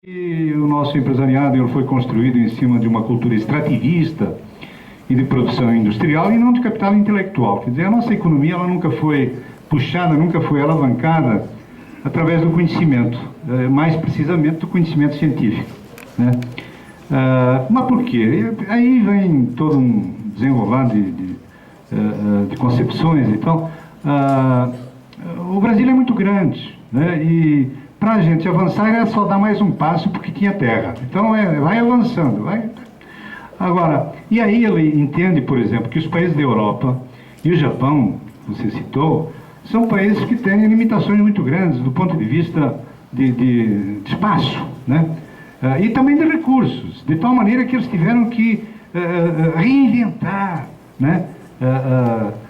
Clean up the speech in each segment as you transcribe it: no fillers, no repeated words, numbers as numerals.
E o nosso empresariado ele foi construído em cima de uma cultura extrativista e de produção industrial e não de capital intelectual. Quer dizer, a nossa economia ela nunca foi puxada, nunca foi alavancada através do conhecimento, mais precisamente do conhecimento científico, né? Mas por quê? Aí vem todo um desenrolar de concepções e tal. O Brasil é muito grande, né? E para a gente avançar era só dar mais um passo porque tinha terra. Então vai avançando, vai. Agora, e aí ele entende, por exemplo, que os países da Europa e o Japão, você citou, são países que têm limitações muito grandes do ponto de vista de espaço, né? E também de recursos, de tal maneira que eles tiveram que reinventar, né?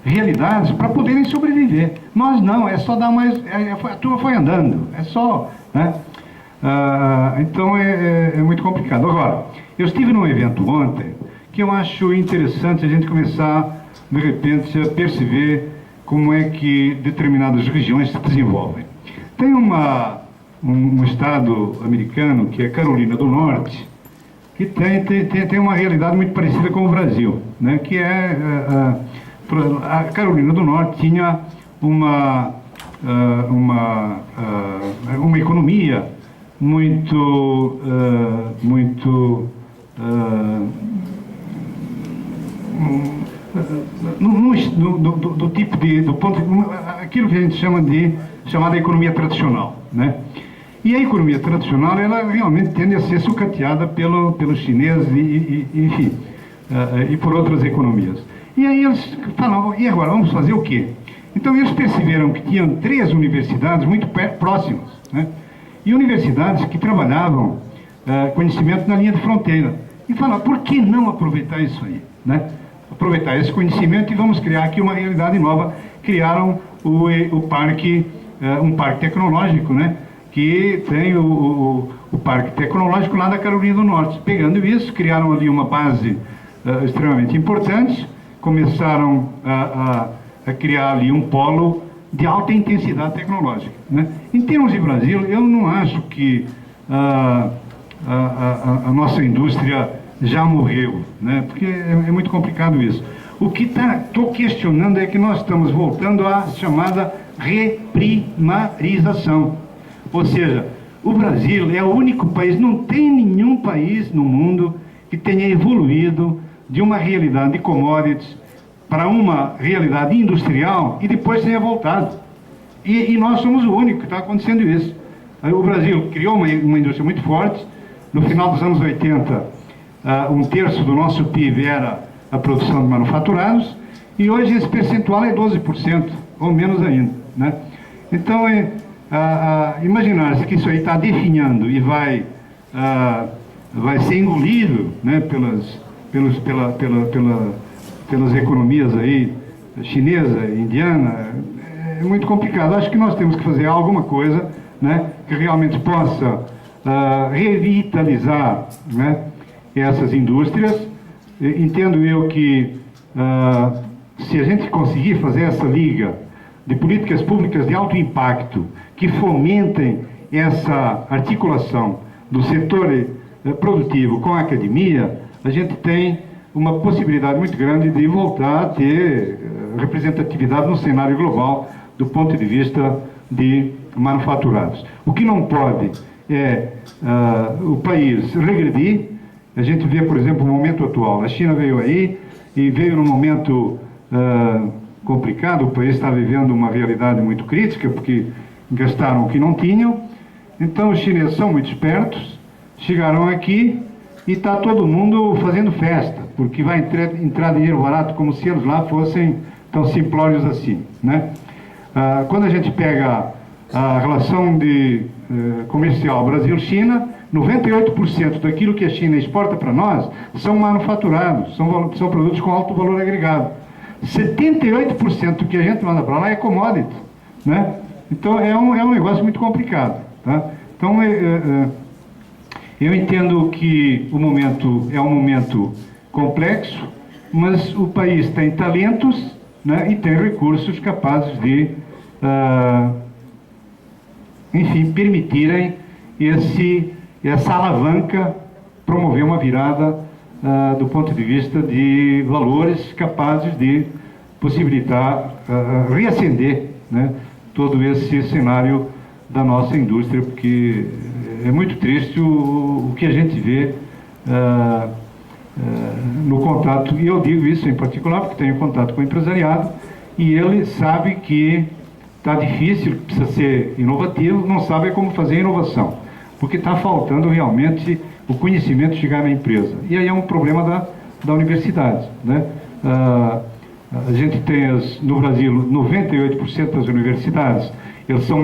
Realidades para poderem sobreviver. Nós não, é só dar mais. A turma foi andando, é só. Né? Então é muito complicado. Agora, eu estive num evento ontem que eu acho interessante a gente começar, de repente, a perceber como é que determinadas regiões se desenvolvem. Tem um estado americano, que é Carolina do Norte, que tem uma realidade muito parecida com o Brasil, né? Que é a Carolina do Norte tinha uma economia muito do tipo do ponto aquilo que a gente chama de chamada economia tradicional, né? E a economia tradicional, ela realmente tende a ser sucateada pelos chineses enfim, e por outras economias. E aí eles falavam, e agora, vamos fazer o quê? Então eles perceberam que tinham 3 universidades muito próximas, né? E universidades que trabalhavam conhecimento na linha de fronteira. E falaram, por que não aproveitar isso aí, né? Aproveitar esse conhecimento e vamos criar aqui uma realidade nova. Criaram um parque tecnológico, né? Que tem o parque tecnológico lá da Carolina do Norte. Pegando isso, criaram ali uma base extremamente importante, começaram a criar ali um polo de alta intensidade tecnológica, né? Em termos de Brasil, eu não acho que a nossa indústria já morreu, né? Porque é muito complicado isso. O que estou questionando é que nós estamos voltando à chamada reprimarização. Ou seja, o Brasil é o único país, não tem nenhum país no mundo que tenha evoluído de uma realidade de commodities para uma realidade industrial e depois tenha voltado. E nós somos o único que está acontecendo isso. O Brasil criou uma indústria muito forte. No final dos anos 80, 1/3 do nosso PIB era a produção de manufaturados, e hoje esse percentual é 12%, ou menos ainda, né? Então, imaginar-se que isso aí está definhando e vai ser engolido, né, pelas economias aí, chinesa, indiana, é muito complicado. Acho que nós temos que fazer alguma coisa, né, que realmente possa revitalizar, né, essas indústrias. Entendo eu que se a gente conseguir fazer essa liga de políticas públicas de alto impacto que fomentem essa articulação do setor produtivo com a academia, a gente tem uma possibilidade muito grande de voltar a ter representatividade no cenário global do ponto de vista de manufaturados. O que não pode é o país regredir. A gente vê, por exemplo, o momento atual. A China veio aí e veio num momento complicado. O país está vivendo uma realidade muito crítica, porque gastaram o que não tinham. Então, os chineses são muito espertos, chegaram aqui e está todo mundo fazendo festa, porque vai entrar dinheiro barato, como se eles lá fossem tão simplórios assim, né? Quando a gente pega a relação comercial Brasil-China, 98% daquilo que a China exporta para nós são manufaturados, são produtos com alto valor agregado. 78% do que a gente manda para lá é commodity, né? Então é um negócio muito complicado, tá? Então eu entendo que o momento é um momento complexo, mas o país tem talentos, né, e tem recursos capazes de enfim, permitirem essa alavanca promover uma virada do ponto de vista de valores capazes de possibilitar reacender, né, todo esse cenário da nossa indústria, porque é muito triste o que a gente vê no contato, e eu digo isso em particular porque tenho contato com o empresariado, e ele sabe que está difícil, precisa ser inovativo, não sabe como fazer inovação, porque está faltando realmente o conhecimento chegar na empresa. E aí é um problema da universidade, né? A gente tem, no Brasil, 98% das universidades, estão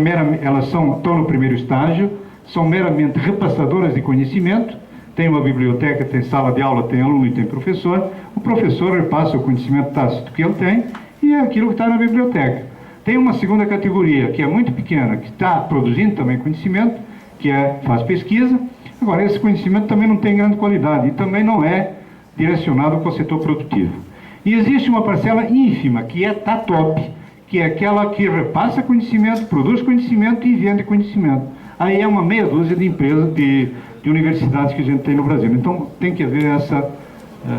no primeiro estágio, são meramente repassadoras de conhecimento, tem uma biblioteca, tem sala de aula, tem aluno e tem professor. O professor repassa o conhecimento tácito que ele tem e é aquilo que está na biblioteca. Tem uma segunda categoria, que é muito pequena, que está produzindo também conhecimento, que faz pesquisa. Agora, esse conhecimento também não tem grande qualidade e também não é direcionado para o setor produtivo. E existe uma parcela ínfima, que está top, que é aquela que repassa conhecimento, produz conhecimento e vende conhecimento. Aí é uma meia dúzia de empresas, de universidades que a gente tem no Brasil. Então, tem que haver essa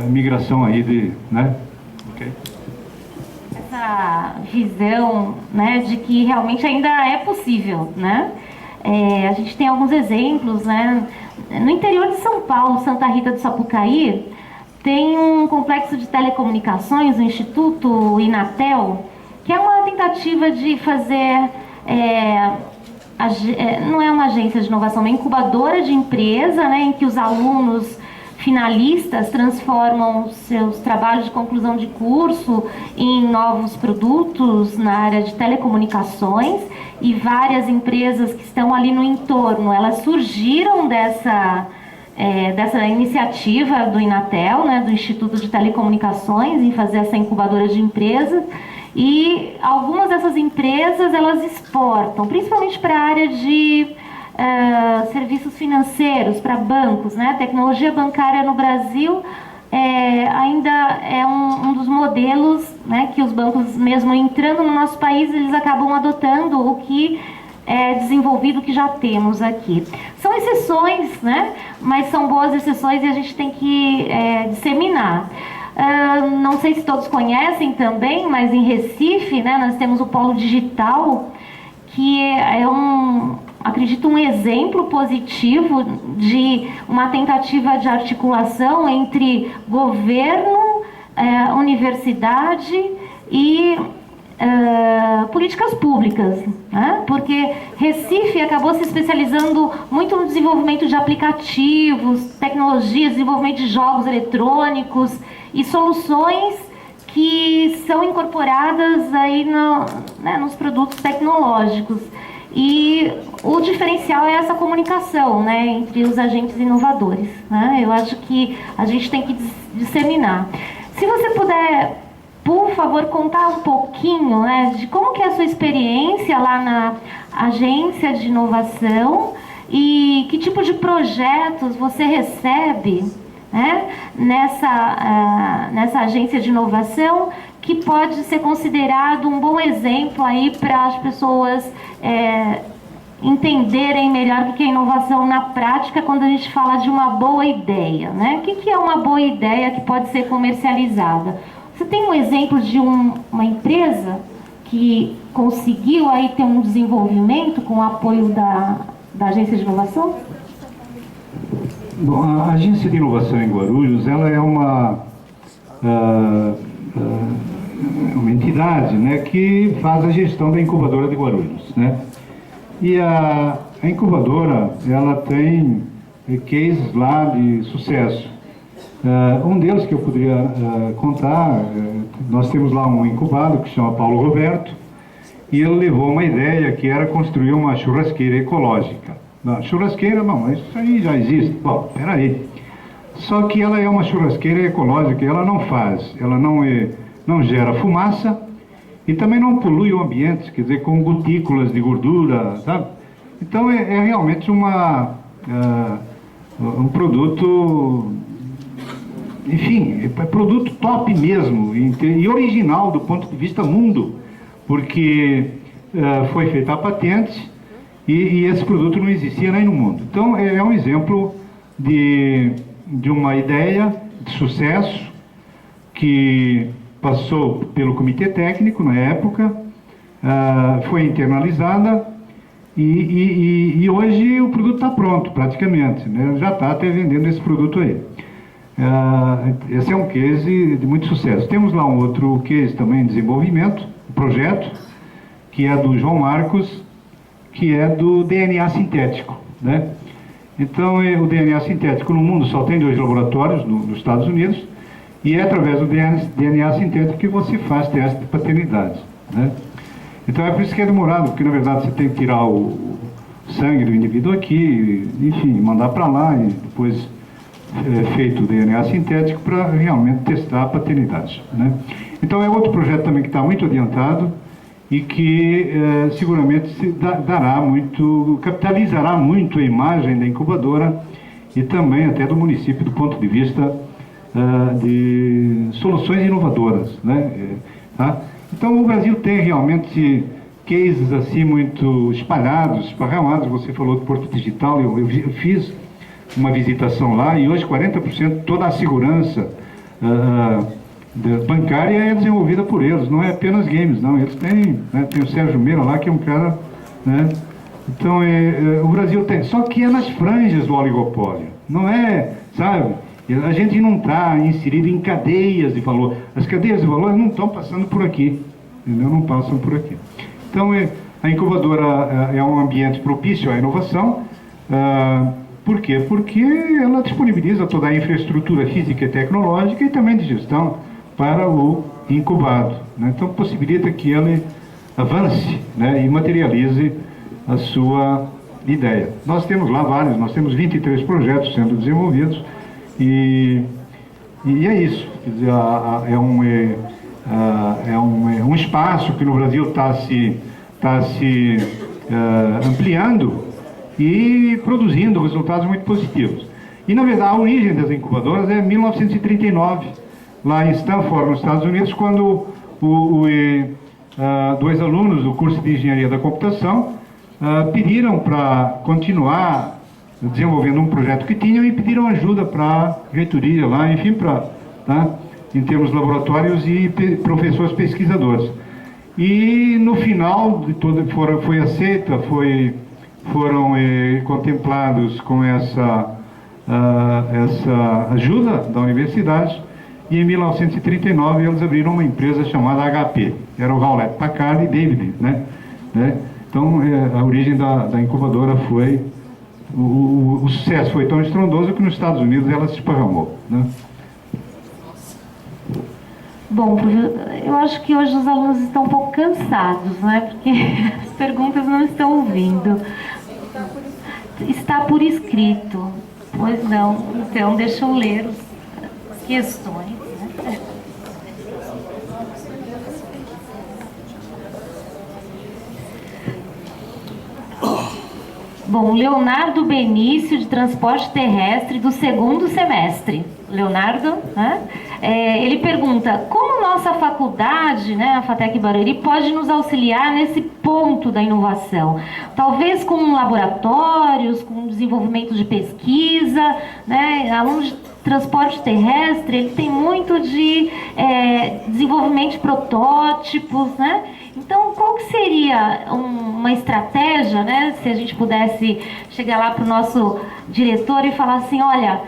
migração aí, né? Okay. Essa visão, né, de que realmente ainda é possível, né? A gente tem alguns exemplos, né? No interior de São Paulo, Santa Rita do Sapucaí, tem um complexo de telecomunicações, o Instituto Inatel, que é uma tentativa de fazer, não é uma agência de inovação, é uma incubadora de empresa, né, em que os alunos finalistas transformam seus trabalhos de conclusão de curso em novos produtos na área de telecomunicações, e várias empresas que estão ali no entorno, elas surgiram dessa iniciativa do Inatel, né, do Instituto de Telecomunicações, em fazer essa incubadora de empresas. E algumas dessas empresas, elas exportam, principalmente para a área de serviços financeiros, para bancos, né? A tecnologia bancária no Brasil ainda é um dos modelos, né, que os bancos, mesmo entrando no nosso país, eles acabam adotando o que é desenvolvido, que já temos aqui. São exceções, né? Mas são boas exceções e a gente tem que disseminar. Não sei se todos conhecem também, mas em Recife, né, nós temos o Polo Digital, que acredito, um exemplo positivo de uma tentativa de articulação entre governo, universidade e políticas públicas, né? Porque Recife acabou se especializando muito no desenvolvimento de aplicativos, tecnologias, desenvolvimento de jogos eletrônicos e soluções que são incorporadas aí nos produtos tecnológicos. E o diferencial é essa comunicação, né, entre os agentes inovadores, né? Eu acho que a gente tem que disseminar. Se você puder, por favor, contar um pouquinho, né, de como que é a sua experiência lá na agência de inovação e que tipo de projetos você recebe, né, nessa agência de inovação, que pode ser considerado um bom exemplo aí para as pessoas entenderem melhor o que é inovação na prática quando a gente fala de uma boa ideia, né? O que é uma boa ideia que pode ser comercializada? Você tem um exemplo de uma empresa que conseguiu aí ter um desenvolvimento com o apoio da agência de inovação? Bom, a agência de inovação em Guarulhos, ela é uma entidade, né, que faz a gestão da incubadora de Guarulhos, né? E a incubadora, ela tem cases lá de sucesso. Um deles que eu poderia contar, nós temos lá um incubado que se chama Paulo Roberto, e ele levou uma ideia que era construir uma churrasqueira ecológica. Não, churrasqueira, não, mas isso aí já existe. Bom, peraí. Só que ela é uma churrasqueira ecológica, ela não gera fumaça e também não polui o ambiente, quer dizer, com gotículas de gordura, sabe? Então é realmente um produto, enfim, é produto top mesmo e original do ponto de vista mundo, porque foi feita a patente e esse produto não existia nem no mundo. Então, é um exemplo de uma ideia de sucesso que passou pelo comitê técnico na época, foi internalizada e hoje o produto está pronto, praticamente, né? Já está até vendendo esse produto aí. Esse é um case de muito sucesso. Temos lá um outro case também de desenvolvimento, um projeto, que é do João Marcos, que é do DNA sintético, né? Então, o DNA sintético no mundo só tem 2 laboratórios nos Estados Unidos, e é através do DNA sintético que você faz teste de paternidade, né? Então é por isso que é demorado, porque na verdade você tem que tirar o sangue do indivíduo aqui, enfim, mandar para lá e depois feito o DNA sintético para realmente testar a paternidade, né? Então é outro projeto também que está muito adiantado e que seguramente capitalizará muito a imagem da incubadora e também até do município do ponto de vista de soluções inovadoras, né? Tá? Então o Brasil tem realmente cases assim muito esparramados. Você falou do Porto Digital, eu fiz uma visitação lá e hoje 40% toda a segurança bancária é desenvolvida por eles, não é apenas games, não. Eles têm, né, tem o Sérgio Meira lá, que é um cara, né? Então o Brasil tem, só que é nas franjas do oligopólio, não é, sabe? A gente não está inserido em cadeias de valor. As cadeias de valor não estão passando por aqui, entendeu? Não passam por aqui. Então a incubadora é um ambiente propício à inovação. Por quê? Porque ela disponibiliza toda a infraestrutura física e tecnológica e também de gestão para o incubado, né? Então possibilita que ele avance, né, e materialize a sua ideia. Nós temos lá vários, nós temos 23 projetos sendo desenvolvidos e é isso. Quer dizer, é um espaço que no Brasil está se ampliando e produzindo resultados muito positivos. E, na verdade, a origem das incubadoras é 1939, lá em Stanford, nos Estados Unidos, quando 2 alunos do curso de Engenharia da Computação pediram para continuar desenvolvendo um projeto que tinham e pediram ajuda para a reitoria lá, enfim, em termos laboratórios e professores pesquisadores. E, no final de tudo, foi aceita, foram contemplados com essa ajuda da universidade, e em 1939 eles abriram uma empresa chamada HP, era o Hewlett Packard e David, né? Então a origem da incubadora foi, o sucesso foi tão estrondoso que nos Estados Unidos ela se esparramou, né? Bom, eu acho que hoje os alunos estão um pouco cansados, né? Porque as perguntas não estão ouvindo. Está por escrito. Pois não. Então, deixa eu ler as questões, né? Bom, Leonardo Benício, de Transporte Terrestre, do 2º semestre. Leonardo, né? Ele pergunta, como nossa faculdade, né, a FATEC Barueri, pode nos auxiliar nesse ponto da inovação? Talvez com laboratórios, com desenvolvimento de pesquisa, né? Aluno de transporte terrestre, ele tem muito de desenvolvimento de protótipos, né? Então, qual que seria uma estratégia, né, se a gente pudesse chegar lá para o nosso diretor e falar assim, olha,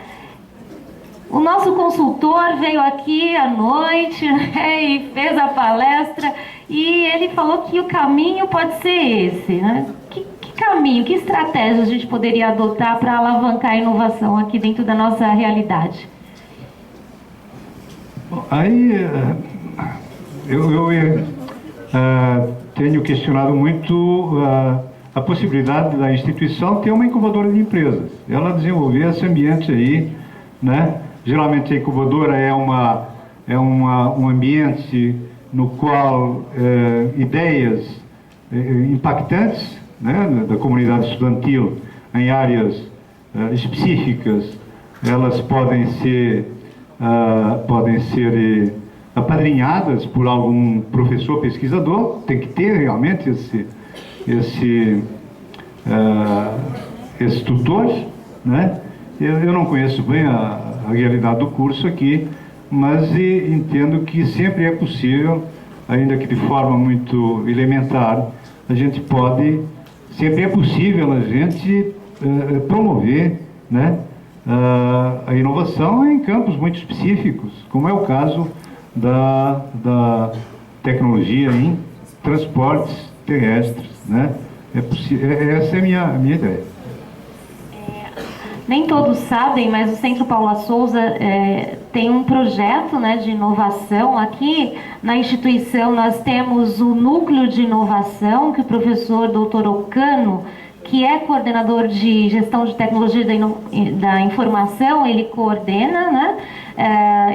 o nosso consultor veio aqui à noite, né, e fez a palestra e ele falou que o caminho pode ser esse, né? Que caminho, que estratégia a gente poderia adotar para alavancar a inovação aqui dentro da nossa realidade? Bom, aí eu tenho questionado muito a possibilidade da instituição ter uma incubadora de empresas. Ela desenvolver esse ambiente aí, né? Geralmente a incubadora é um ambiente no qual ideias impactantes, né, da comunidade estudantil em áreas específicas, elas podem ser apadrinhadas por algum professor pesquisador. Tem que ter realmente esse tutor, né? Eu não conheço bem a realidade do curso aqui, mas entendo que sempre é possível, ainda que de forma muito elementar, sempre é possível a gente promover, né, a inovação em campos muito específicos, como é o caso da tecnologia em transportes terrestres, né? Essa é a minha ideia. Nem todos sabem, mas o Centro Paula Souza tem um projeto, né, de inovação. Aqui na instituição nós temos o núcleo de inovação, que o professor Dr. Ocano, que é coordenador de gestão de tecnologia da informação, ele coordena, né?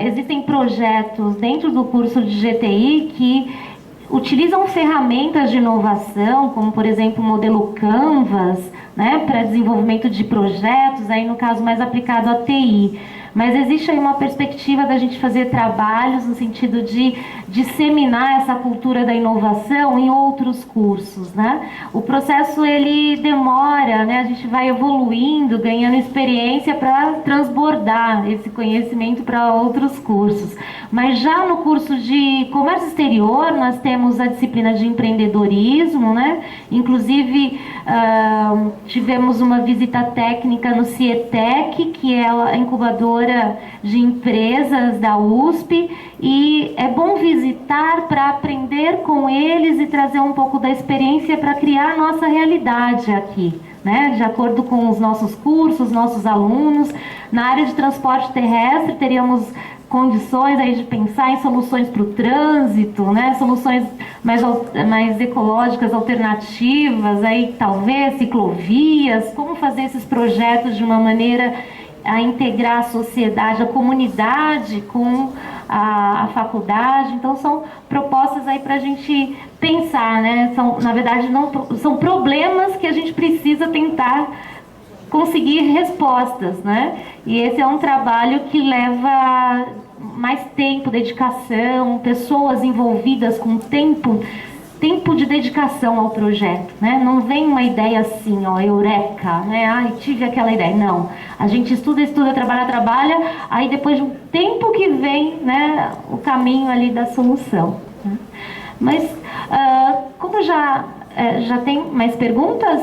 Existem projetos dentro do curso de GTI que utilizam ferramentas de inovação, como por exemplo o modelo Canvas, né, para desenvolvimento de projetos, aí no caso mais aplicado à TI. Mas existe aí uma perspectiva da gente fazer trabalhos no sentido de disseminar essa cultura da inovação em outros cursos, né? O processo, ele demora, né? A gente vai evoluindo, ganhando experiência para transbordar esse conhecimento para outros cursos. Mas já no curso de comércio exterior, nós temos a disciplina de empreendedorismo, né? Inclusive, tivemos uma visita técnica no CIETEC, que é a incubadora de empresas da USP, e é bom visitar para aprender com eles e trazer um pouco da experiência para criar a nossa realidade aqui, né? De acordo com os nossos cursos, nossos alunos. Na área de transporte terrestre, teríamos condições aí de pensar em soluções para o trânsito, né? Soluções mais ecológicas, alternativas, aí talvez ciclovias, como fazer esses projetos de uma maneira a integrar a sociedade, a comunidade com a faculdade. Então são propostas aí para a gente pensar, né? Na verdade, são problemas que a gente precisa tentar conseguir respostas, né? E esse é um trabalho que leva mais tempo, dedicação, pessoas envolvidas com tempo de dedicação ao projeto, né? Não vem uma ideia assim, ó, eureka, né? Ai, tive aquela ideia. Não. A gente estuda, trabalha, aí depois de um tempo que vem, né, o caminho ali da solução, né? Mas, como já tem mais perguntas?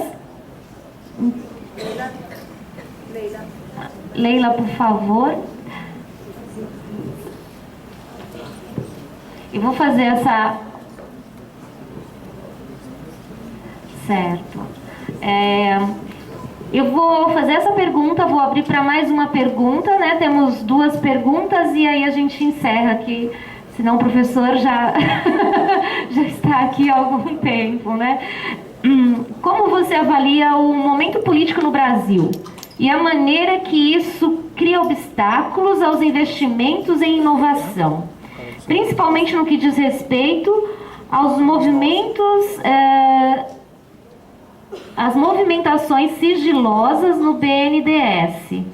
Leila, por favor. Eu vou fazer essa... Certo. Eu vou fazer essa pergunta, vou abrir para mais uma pergunta, né? Temos 2 perguntas e aí a gente encerra aqui, senão o professor já, já está aqui há algum tempo, né? Como você avalia o momento político no Brasil e a maneira que isso cria obstáculos aos investimentos em inovação, principalmente no que diz respeito aos movimentos... as movimentações sigilosas no BNDES,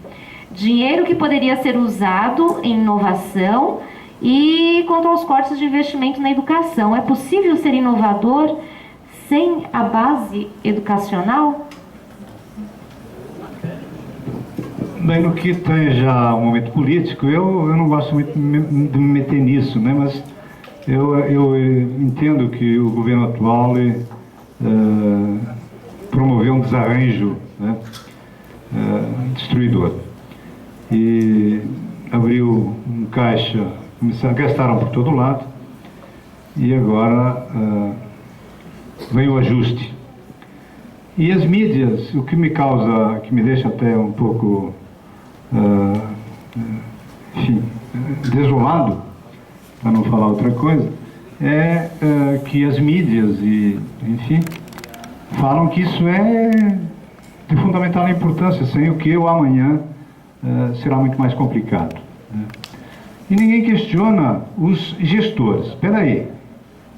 dinheiro que poderia ser usado em inovação, e quanto aos cortes de investimento na educação, é possível ser inovador sem a base educacional? Bem, no que tem já o momento político, eu não gosto muito de me meter nisso, né? Mas eu entendo que o governo atual promoveu um desarranjo, né, destruidor, e abriu um caixa, gastaram por todo lado, e agora vem o ajuste. E as mídias, o que me deixa até um pouco, enfim, desolado, para não falar outra coisa, é que as mídias enfim, falam que isso é de fundamental importância, sem o que o amanhã será muito mais complicado, né? E ninguém questiona os gestores. Espera aí,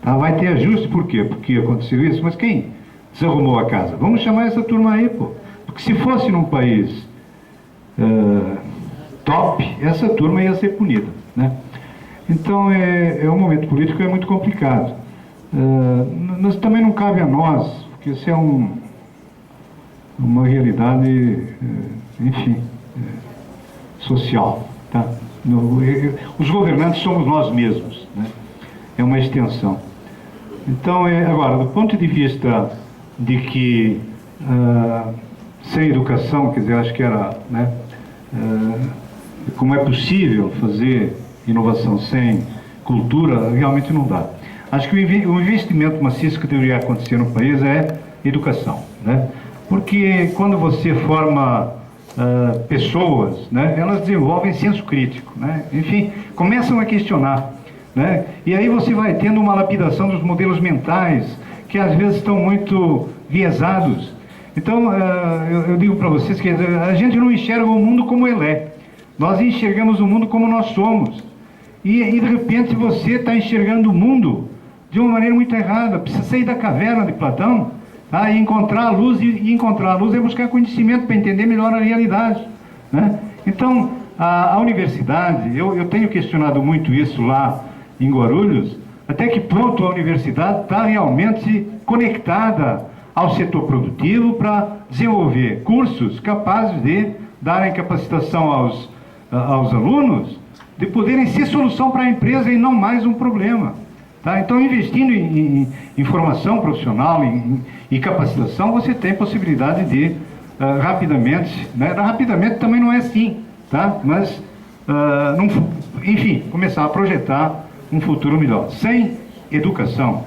tá? Vai ter ajuste por quê? Porque aconteceu isso, mas quem desarrumou a casa? Vamos chamar essa turma aí, pô. Porque se fosse num país top, essa turma ia ser punida, né? Então, o momento político é muito complicado. Mas também não cabe a nós, porque esse é um uma realidade, enfim, social. Tá? Os governantes somos nós mesmos, né? É uma extensão. Então, agora, do ponto de vista de que sem educação, quer dizer, acho que era, né, como é possível fazer inovação sem cultura, realmente não dá. Acho que o investimento maciço que deveria acontecer no país é educação, né? Porque quando você forma pessoas, né, elas desenvolvem senso crítico, né? Enfim, começam a questionar, né? E aí você vai tendo uma lapidação dos modelos mentais, que às vezes estão muito viesados. Então, eu digo para vocês que a gente não enxerga o mundo como ele é. Nós enxergamos o mundo como nós somos. E de repente você está enxergando o mundo de uma maneira muito errada. Precisa sair da caverna de Platão, tá? E encontrar a luz. E encontrar a luz é buscar conhecimento para entender melhor a realidade, né? Então, a universidade, eu tenho questionado muito isso lá em Guarulhos, até que ponto a universidade está realmente conectada ao setor produtivo para desenvolver cursos capazes de darem capacitação aos alunos, de poderem ser solução para a empresa e não mais um problema. Tá? Então, investindo em formação profissional e capacitação, você tem possibilidade de rapidamente, né? Rapidamente também não é assim, tá? Mas, enfim, começar a projetar um futuro melhor. Sem educação,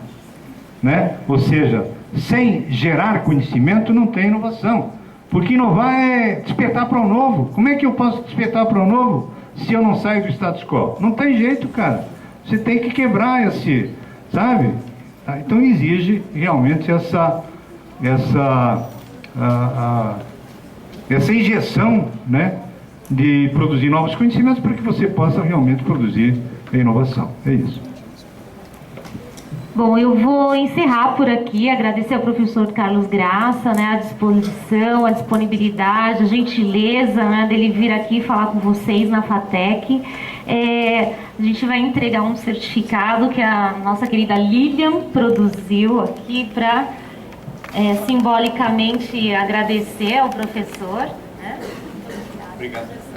né? Ou seja, sem gerar conhecimento não tem inovação. Porque inovar é despertar para o novo. Como é que eu posso despertar para o novo se eu não saio do status quo? Não tem jeito, cara. Você tem que quebrar esse, sabe? Então exige realmente essa injeção, né, de produzir novos conhecimentos para que você possa realmente produzir a inovação. É isso. Bom, eu vou encerrar por aqui, agradecer ao professor Carlos Graça, né, a disposição, a disponibilidade, a gentileza, né, dele vir aqui falar com vocês na FATEC. A gente vai entregar um certificado que a nossa querida Lilian produziu aqui para simbolicamente agradecer ao professor. Né? Obrigado.